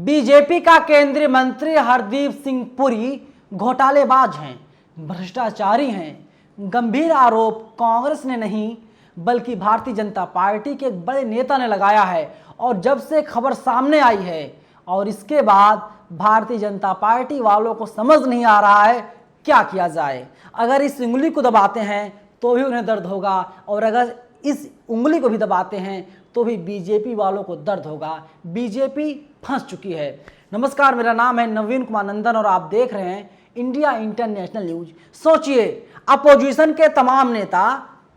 BJP का केंद्रीय मंत्री हरदीप सिंह पुरी घोटालेबाज हैं, भ्रष्टाचारी हैं। गंभीर आरोप कांग्रेस ने नहीं बल्कि भारतीय जनता पार्टी के एक बड़े नेता ने लगाया है। और जब से खबर सामने आई है और इसके बाद भारतीय जनता पार्टी वालों को समझ नहीं आ रहा है क्या किया जाए। अगर इस उंगली को दबाते हैं तो भी उन्हें दर्द होगा, और अगर इस उंगली को भी दबाते हैं तो भी बीजेपी वालों को दर्द होगा। बीजेपी फंस चुकी है। नमस्कार, मेरा नाम है नवीन कुमार नंदन और आप देख रहे हैं इंडिया इंटरनेशनल न्यूज। सोचिए, अपोजिशन के तमाम नेता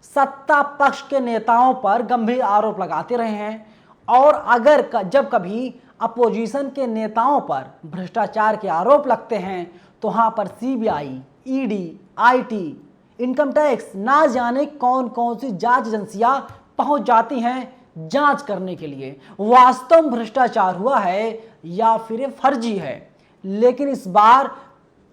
सत्ता पक्ष के नेताओं पर गंभीर आरोप लगाते रहे हैं, और अगर जब कभी अपोजिशन के नेताओं पर भ्रष्टाचार के आरोप लगते हैं तो वहां पर CBI, ED, IT, income tax, ना जाने कौन कौन सी जांच एजेंसियां पहुंच जाती हैं जांच करने के लिए वास्तव में भ्रष्टाचार हुआ है या फिर फर्जी है। लेकिन इस बार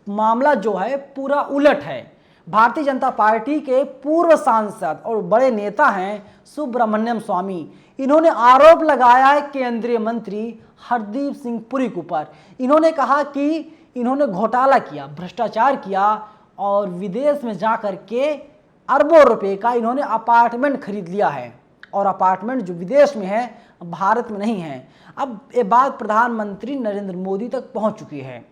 मामला जो है पूरा उलट है। भारतीय जनता पार्टी के पूर्व सांसद और बड़े नेता हैं सुब्रमण्यम स्वामी। इन्होंने आरोप लगाया है केंद्रीय मंत्री हरदीप सिंह पुरी के ऊपर। इन्होंने कहा कि इन्होंने घोटाला किया, भ्रष्टाचार किया और विदेश में जाकर के अरबों रुपए का इन्होंने अपार्टमेंट खरीद लिया है, और अपार्टमेंट जो विदेश में है भारत में नहीं है। अब ये बात प्रधानमंत्री नरेंद्र मोदी तक पहुंच चुकी है,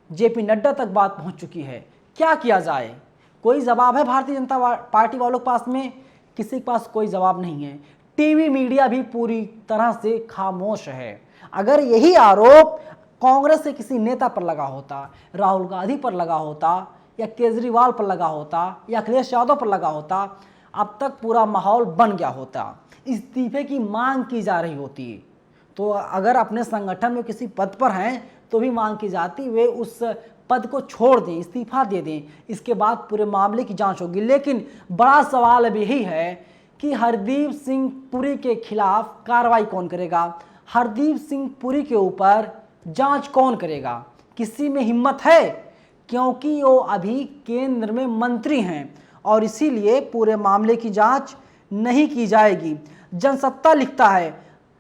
जेपी नड्डा तक बात पहुंच चुकी है। क्या किया जाए? कोई जवाब है भारतीय जनता पार्टी वालों के पास में? किसी के पास कोई जवाब नहीं है। टीवी मीडिया भी पूरी तरह से खामोश है। अगर यही आरोप कांग्रेस के किसी नेता पर लगा होता, राहुल गांधी पर लगा होता, या केजरीवाल पर लगा होता, या अखिलेश यादव पर लगा होता, अब तक पूरा माहौल बन गया होता। इस्तीफे की मांग की जा रही होती। तो अगर अपने संगठन में किसी पद पर हैं तो भी मांग की जाती, वे उस पद को छोड़ दें, इस्तीफा दे दें, इसके बाद पूरे मामले की जांच होगी। लेकिन बड़ा सवाल अब यही है कि हरदीप सिंह पुरी के खिलाफ कार्रवाई कौन करेगा? हरदीप सिंह पुरी के ऊपर जांच कौन करेगा? किसी में हिम्मत है? क्योंकि वो अभी केंद्र में मंत्री हैं और इसीलिए पूरे मामले की जांच नहीं की जाएगी। जनसत्ता लिखता है,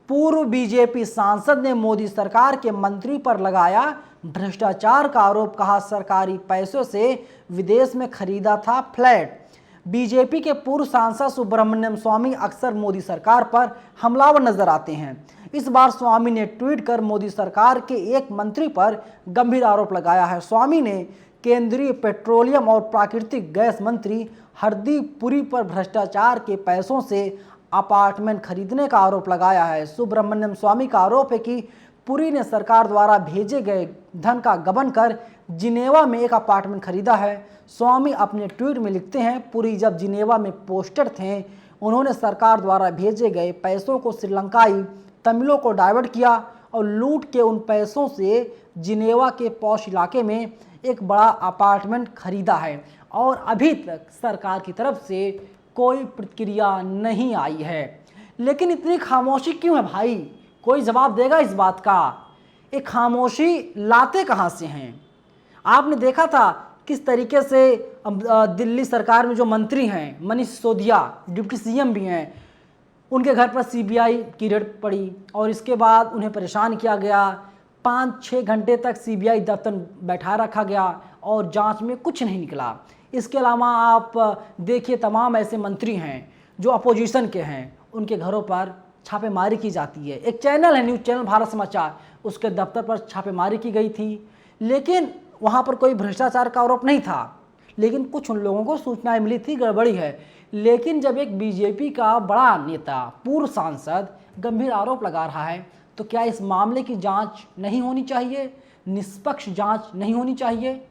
पूर्व बीजेपी सांसद ने मोदी सरकार के मंत्री पर लगाया भ्रष्टाचार का आरोप। कहा सरकारी पैसों से विदेश में खरीदा था फ्लैट। बीजेपी के पूर्व सांसद सुब्रमण्यम स्वामी अक्सर मोदी सरकार पर हमलावर नजर आते हैं। इस बार स्वामी ने ट्वीट कर मोदी सरकार के एक मंत्री पर गंभीर आरोप लगाया है। स्वामी ने केंद्रीय पेट्रोलियम और प्राकृतिक गैस मंत्री हरदीप पुरी पर भ्रष्टाचार के पैसों से अपार्टमेंट खरीदने का आरोप लगाया है। सुब्रमण्यम स्वामी का आरोप है कि पुरी ने सरकार द्वारा भेजे गए धन का गबन कर जिनेवा में एक अपार्टमेंट खरीदा है। स्वामी अपने ट्वीट में लिखते हैं, पुरी जब जिनेवा में पोस्टर थे, उन्होंने सरकार द्वारा भेजे गए पैसों को श्रीलंकाई तमिलों को डाइवर्ट किया और लूट के उन पैसों से जिनेवा के पॉश इलाके में एक बड़ा अपार्टमेंट खरीदा है, और अभी तक सरकार की तरफ से कोई प्रतिक्रिया नहीं आई है। लेकिन इतनी खामोशी क्यों है भाई? कोई जवाब देगा इस बात का? ये खामोशी लाते कहाँ से हैं? आपने देखा था किस तरीके से दिल्ली सरकार में जो मंत्री हैं, मनीष सिसोदिया डिप्टी सीएम भी हैं, उनके घर पर सीबीआई की रेड पड़ी और इसके बाद उन्हें परेशान किया गया। 5-6 घंटे तक सीबीआई दफ्तर बैठा रखा गया और जांच में कुछ नहीं निकला। इसके अलावा आप देखिए, तमाम ऐसे मंत्री हैं जो अपोजिशन के हैं, उनके घरों पर छापेमारी की जाती है। एक चैनल है, न्यूज़ चैनल भारत समाचार, उसके दफ्तर पर छापेमारी की गई थी, लेकिन वहाँ पर कोई भ्रष्टाचार का आरोप नहीं था। लेकिन कुछ उन लोगों को सूचनाएं मिली थी गड़बड़ी है। लेकिन जब एक बीजेपी का बड़ा नेता, पूर्व सांसद गंभीर आरोप लगा रहा है, तो क्या इस मामले की जांच नहीं होनी चाहिए? निष्पक्ष जांच नहीं होनी चाहिए?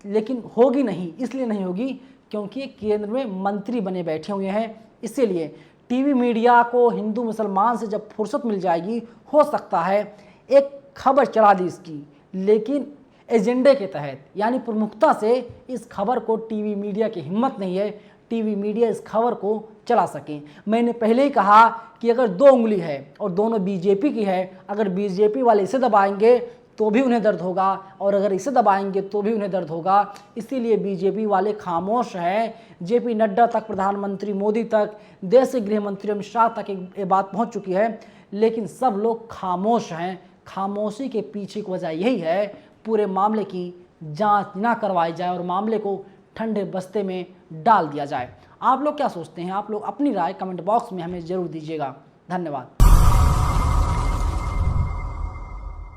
लेकिन होगी नहीं। इसलिए नहीं होगी क्योंकि केंद्र में मंत्री बने बैठे हुए हैं। इसीलिए टीवी मीडिया को हिंदू मुसलमान से जब फुर्सत मिल जाएगी, हो सकता है एक खबर चला दी इसकी, लेकिन एजेंडे के तहत, यानी प्रमुखता से इस खबर को टीवी मीडिया की हिम्मत नहीं है टीवी मीडिया इस खबर को चला सके। मैंने पहले ही कहा कि अगर 2 उंगली है और दोनों बीजेपी की है, अगर बीजेपी वाले इसे दबाएंगे तो भी उन्हें दर्द होगा, और अगर इसे दबाएंगे तो भी उन्हें दर्द होगा। इसीलिए बीजेपी वाले खामोश हैं। जेपी नड्डा तक, प्रधानमंत्री मोदी तक, देश के गृह मंत्री अमित शाह तक ये बात पहुंच चुकी है, लेकिन सब लोग खामोश हैं, खामोशी के पीछे की वजह यही है, पूरे मामले की जांच ना करवाई जाए और मामले को ठंडे बस्ते में डाल दिया जाए। आप लोग क्या सोचते हैं? आप लोग अपनी राय कमेंट बॉक्स में हमें ज़रूर दीजिएगा। धन्यवाद।